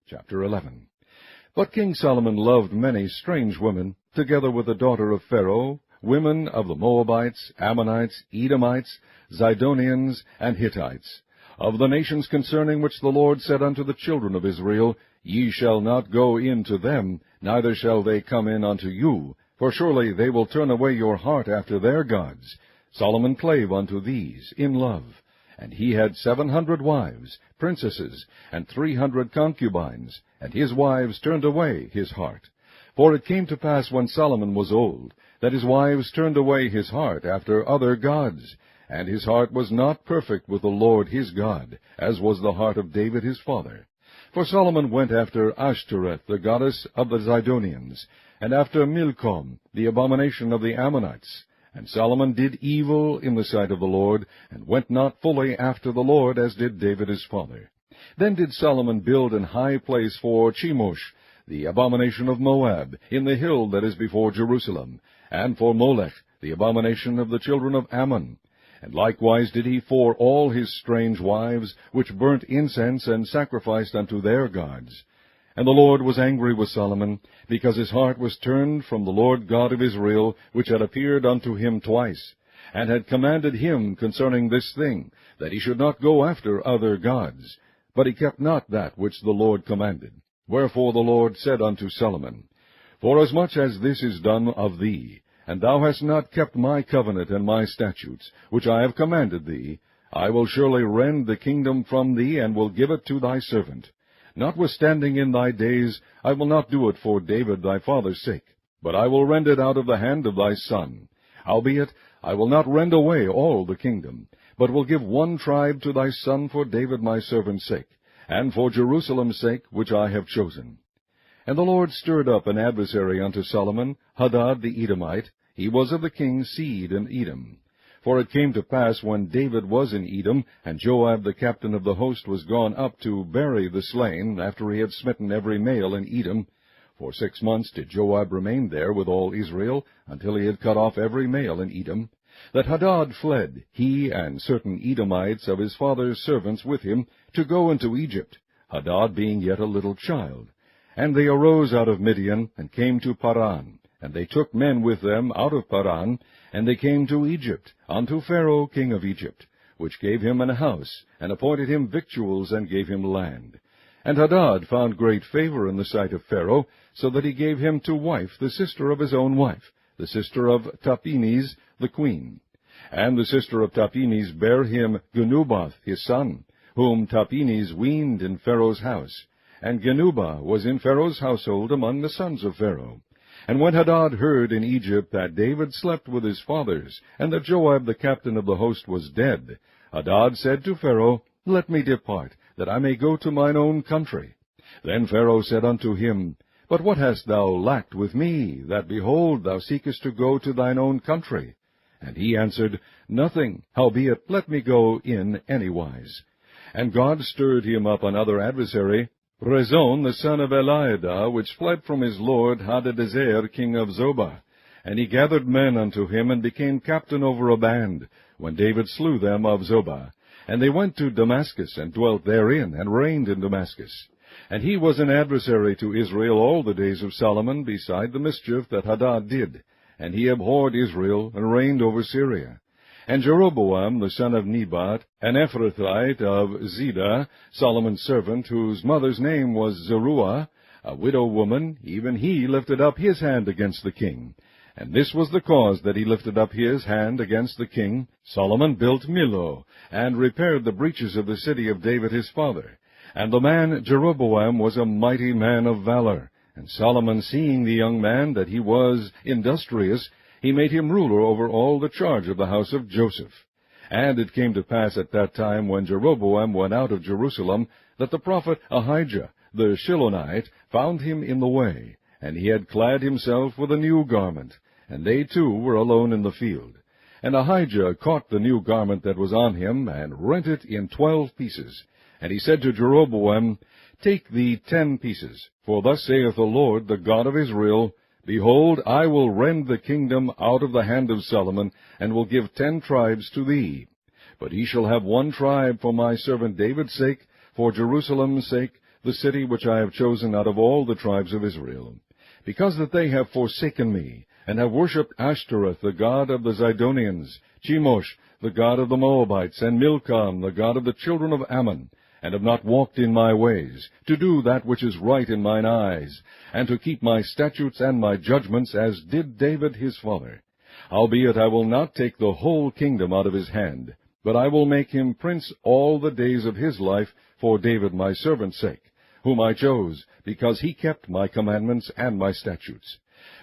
Chapter 11. But King Solomon loved many strange women, together with the daughter of Pharaoh, women of the Moabites, Ammonites, Edomites, Zidonians, and Hittites, of the nations concerning which the Lord said unto the children of Israel, Ye shall not go in to them, neither shall they come in unto you, for surely they will turn away your heart after their gods. Solomon clave unto these in love. And he had 700 wives, princesses, and 300 concubines, and his wives turned away his heart. For it came to pass when Solomon was old, that his wives turned away his heart after other gods, and his heart was not perfect with the Lord his God, as was the heart of David his father. For Solomon went after Ashtoreth, the goddess of the Zidonians, and after Milcom, the abomination of the Ammonites. And Solomon did evil in the sight of the Lord, and went not fully after the Lord, as did David his father. Then did Solomon build an high place for Chemosh, the abomination of Moab, in the hill that is before Jerusalem, and for Molech, the abomination of the children of Ammon. And likewise did he for all his strange wives, which burnt incense and sacrificed unto their gods. And the Lord was angry with Solomon, because his heart was turned from the Lord God of Israel, which had appeared unto him twice, and had commanded him concerning this thing, that he should not go after other gods. But he kept not that which the Lord commanded. Wherefore the Lord said unto Solomon, Forasmuch as this is done of thee, and thou hast not kept my covenant and my statutes, which I have commanded thee, I will surely rend the kingdom from thee, and will give it to thy servant. Notwithstanding in thy days, I will not do it for David thy father's sake, but I will rend it out of the hand of thy son. Howbeit, I will not rend away all the kingdom, but will give one tribe to thy son for David my servant's sake, and for Jerusalem's sake, which I have chosen. And the Lord stirred up an adversary unto Solomon, Hadad the Edomite. He was of the king's seed in Edom. For it came to pass, when David was in Edom, and Joab the captain of the host was gone up to bury the slain, after he had smitten every male in Edom, for 6 months did Joab remain there with all Israel, until he had cut off every male in Edom, that Hadad fled, he and certain Edomites of his father's servants with him, to go into Egypt, Hadad being yet a little child. And they arose out of Midian, and came to Paran. And they took men with them out of Paran, and they came to Egypt, unto Pharaoh king of Egypt, which gave him an house, and appointed him victuals, and gave him land. And Hadad found great favor in the sight of Pharaoh, so that he gave him to wife the sister of his own wife, the sister of Tahpenes the queen. And the sister of Tahpenes bare him Genubath his son, whom Tahpenes weaned in Pharaoh's house. And Genubath was in Pharaoh's household among the sons of Pharaoh. And when Hadad heard in Egypt that David slept with his fathers, and that Joab the captain of the host was dead, Hadad said to Pharaoh, Let me depart, that I may go to mine own country. Then Pharaoh said unto him, But what hast thou lacked with me, that, behold, thou seekest to go to thine own country? And he answered, Nothing, howbeit let me go in anywise. And God stirred him up another adversary, Rezon the son of Eliada, which fled from his lord Hadadezer king of Zobah. And he gathered men unto him, and became captain over a band, when David slew them of Zobah. And they went to Damascus, and dwelt therein, and reigned in Damascus. And he was an adversary to Israel all the days of Solomon, beside the mischief that Hadad did. And he abhorred Israel, and reigned over Syria. And Jeroboam the son of Nebat, an Ephrathite of Ziddah, Solomon's servant, whose mother's name was Zeruiah, a widow woman, even he lifted up his hand against the king. And this was the cause that he lifted up his hand against the king. Solomon built Millo, and repaired the breaches of the city of David his father. And the man Jeroboam was a mighty man of valor. And Solomon, seeing the young man that he was industrious, he made him ruler over all the charge of the house of Joseph. And it came to pass at that time, when Jeroboam went out of Jerusalem, that the prophet Ahijah the Shilonite found him in the way, and he had clad himself with a new garment, and they two were alone in the field. And Ahijah caught the new garment that was on him, and rent it in 12 pieces. And he said to Jeroboam, Take thee 10 pieces, for thus saith the Lord, the God of Israel, Behold, I will rend the kingdom out of the hand of Solomon, and will give 10 tribes to thee. But he shall have 1 tribe for my servant David's sake, for Jerusalem's sake, the city which I have chosen out of all the tribes of Israel. Because that they have forsaken me, and have worshipped Ashtoreth, the god of the Zidonians, Chemosh, the god of the Moabites, and Milcom, the god of the children of Ammon, and have not walked in my ways, to do that which is right in mine eyes, and to keep my statutes and my judgments, as did David his father. Howbeit I will not take the whole kingdom out of his hand, but I will make him prince all the days of his life, for David my servant's sake, whom I chose, because he kept my commandments and my statutes.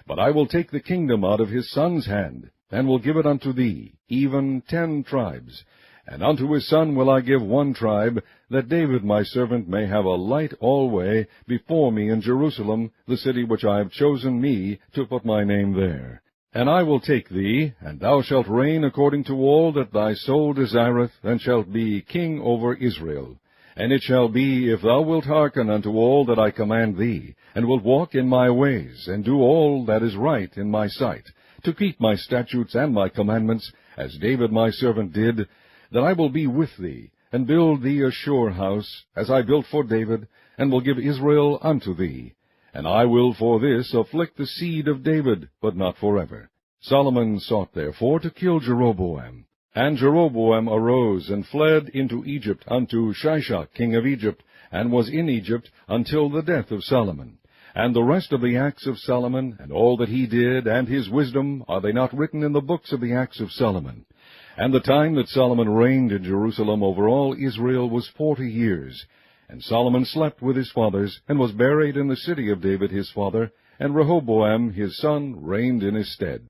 But I will take the kingdom out of his son's hand, and will give it unto thee, even 10 tribes. And unto his son will I give 1 tribe, that David my servant may have a light alway before me in Jerusalem, the city which I have chosen me to put my name there. And I will take thee, and thou shalt reign according to all that thy soul desireth, and shalt be king over Israel. And it shall be, if thou wilt hearken unto all that I command thee, and wilt walk in my ways, and do all that is right in my sight, to keep my statutes and my commandments, as David my servant did, that I will be with thee, and build thee a sure house, as I built for David, and will give Israel unto thee. And I will for this afflict the seed of David, but not forever. Solomon sought therefore to kill Jeroboam. And Jeroboam arose and fled into Egypt unto Shishak king of Egypt, and was in Egypt until the death of Solomon. And the rest of the acts of Solomon, and all that he did, and his wisdom, are they not written in the books of the acts of Solomon? And the time that Solomon reigned in Jerusalem over all Israel was 40 years. And Solomon slept with his fathers, and was buried in the city of David his father, and Rehoboam his son reigned in his stead.